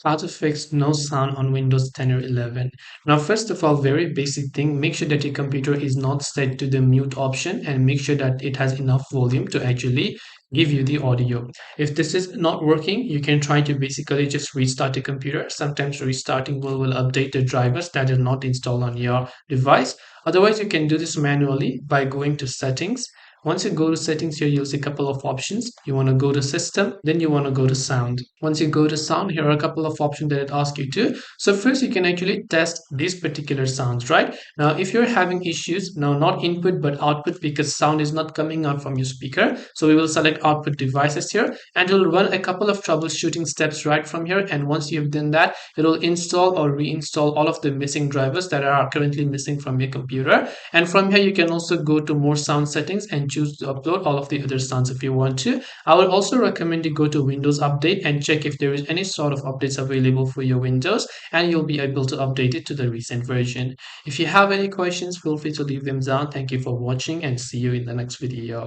How to fix no sound on Windows 10 or 11. Now, first of all, very basic thing, make sure that your computer is not set to the mute option and make sure that it has enough volume to actually give you the audio. If this is not working, you can try to basically just restart the computer. Sometimes restarting will update the drivers that are not installed on your device. Otherwise, you can do this manually by going to settings. Once you go to settings here, you'll see a couple of options. You want to go to system, then you want to go to sound. Once you go to sound, here are a couple of options that it asks you to. So first you can actually test these particular sounds, right? Now, if you're having issues, now not input but output because sound is not coming out from your speaker. So we will select output devices here and it'll run a couple of troubleshooting steps right from here. And once you've done that, it'll install or reinstall all of the missing drivers that are currently missing from your computer. And from here, you can also go to more sound settings and choose to upload all of the other sounds if you want to. I would also recommend you go to Windows Update and check if there is any sort of updates available for your Windows, and you'll be able to update it to the recent version. If you have any questions, feel free to leave them down. Thank you for watching and see you in the next video.